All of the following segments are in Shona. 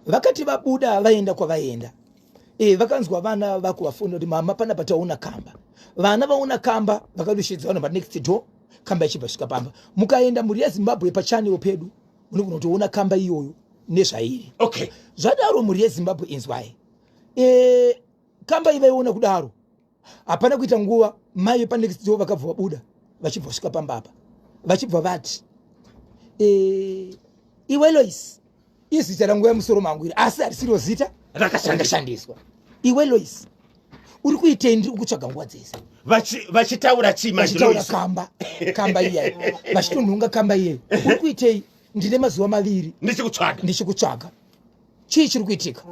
vakati vabuda vaenda kwavaenda vakanzwa vana vakuvafunda kuti mama pana pataona kamba vana vaona kamba vakadushidzwa vana next door kamba ichibva svika pamba mukaenda muri yeZimbabwe pachannel pedu munogona kutoona kamba iyoyo nezvairi okay zvadaro muri yeZimbabwe inzwai kamba ivaiona kudaro hapana kuita nguva mai pa next door vakabva vabuda vachibva svika pamba apa vachibva vati iwe Lois izita rangu yamusoro mangu iri asi harisiro zita rakashandiswa iwe Lois uri kuitei ndiri kutsvaga nguva dzese vachitaura chii vachitaura kamba iyai vachitonhunga kamba iyai uri kuitei ndine mazuva maviri ndichikutsvaga chii chiri kuitika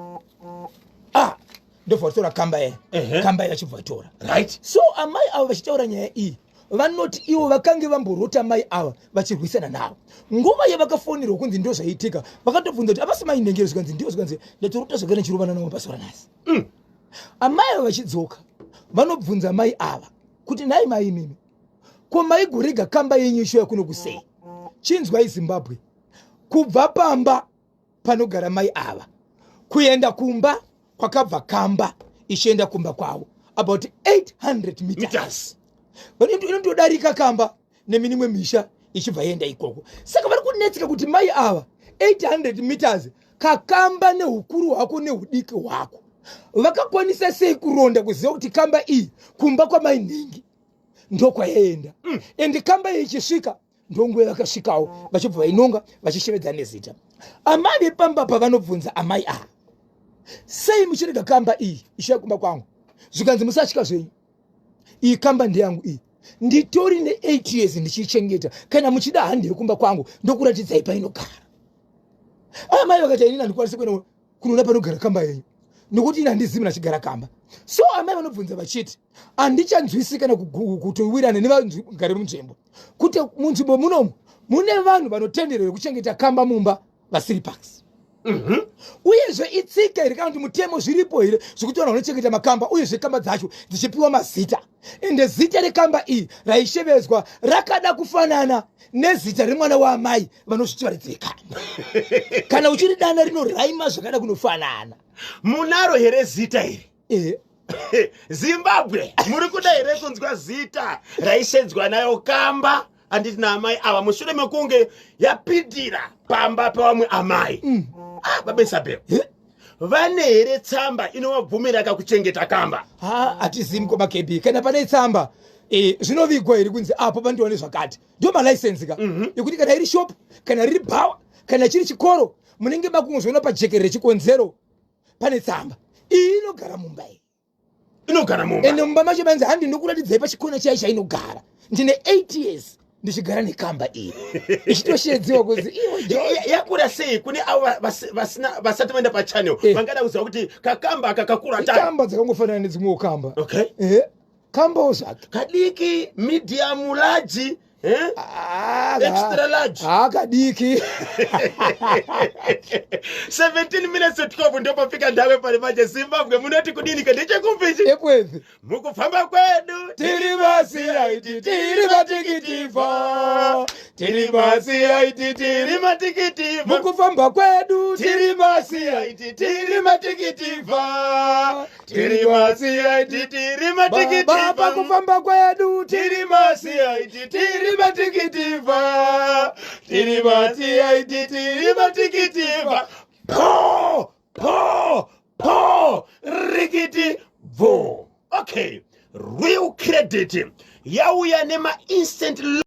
ndobva vatora kamba yai kamba yai vachibva vatora right so amai ava vachitaura nyaya iyi vanoti ivo vakange vamborota mai ava vachirwisana navo nguva yavakafonirwa kunzi ndo zvaitika vakatobvunza kuti apasi mai nhengero zvikanzi ndio zvikanzi ndatorota zvakare chirovana navo pasora nhasi amai ava vachidzoka vanobvunza mai ava kuti nhai mai mimi ko maigorega kamba yenyu ishoya kuno kusei chinzwai Zimbabwe kubva pamba panogara mai ava kuenda kumba kwakabva kamba ichienda kumba kwavo about 800 meters inondodarika kamba neminimwe misha ichibva yenda ikoko saka vari kunetseka kuti mai ava 800 meters kakamba neukuru hwako neudiki hwako vakakwanisa sei kuronda kuziva kuti kamba iyi kumba kwamai nhingi ndokwayaenda ende kamba iyi ichisvika ndonguve vakasvikawo vachibva vainonga vachishevedza nezita amai vepamba pavanobvunza amai ava sei muchirega kamba iyi ishiya kumba kwangu zvikanzi musatya zvenyu iyi kamba ndeyangu iyi nditori ne8 years ndichichengeta kana muchida handi yekumba kwangu ndokuratidzai painogara amai vakati inini handikwanisi kuenda kunoona panogara kamba yenyu nokuti ini handizivi nachigara kamba so amai vanobvunza vachiti handichanzwisi kana kutowirirana nevagari munzvimbo kuti munzvimbo munomu mune vanhu vanotenderera kuchengeta kamba mumba vasiripax uyezve itsika here kana kuti mutemo zviripo here zvekuti vanhu vanochengeta makamba uyezve kamba dzacho dzichipiwa mazita ende zita rekamba iyi raishevezwa rakada kufanana nezita remwana waamai vanosviti varidzire kamba kana uchiri dana rinoraima zvakada kunofanana munaro here zita iri Zimbabwe muri kuda here kunzwa zita raishedzwa nayo kamba handiti naamai ava mushure mekunge yapindira pamba pavamwe amai babesabhero vane here tsamba inovabvumira kakuchengeta kamba hatizivi komakb kana pane tsamba zvinovigwa here kunzi apo pandiwane zvakati ndo malaisensi ka yekuti kana iri shop kana riri bhawa kana chiri chikoro munenge makungozviona pajekerere chikonzero pane tsamba iyi inogara mumba ende mumba macho manzi handi ndokuratidzai pachikona chai chainogara ndine 8 years ndichigara nekamba iyi ichitoshedziwa kuzi yakura sei kune avo vasati vaenda pachannel vangada kuziva kuti kakamba aka kakura kamba dzakangofanana nedzimwewo kamba kambawo zvake kadiki medium large extra large kadiki 17 minutes to 12 ndo pafika ndawe pale manje Zimbabwe munoti kudini ndechekupichi ekwevi mukufamba kwedu tiri basi aiti tiri matikitifa tiri basi aiti tiri matikitifa mukufamba kwedu tiri basi aiti tiri matikitifa tiri basi aiti tiri matikitifa baba kufamba kwedu tiri basi aiti tiri matikitifa tiri basi aiti tiri matikitifa po rikiti vo okay real credit yauya nema instant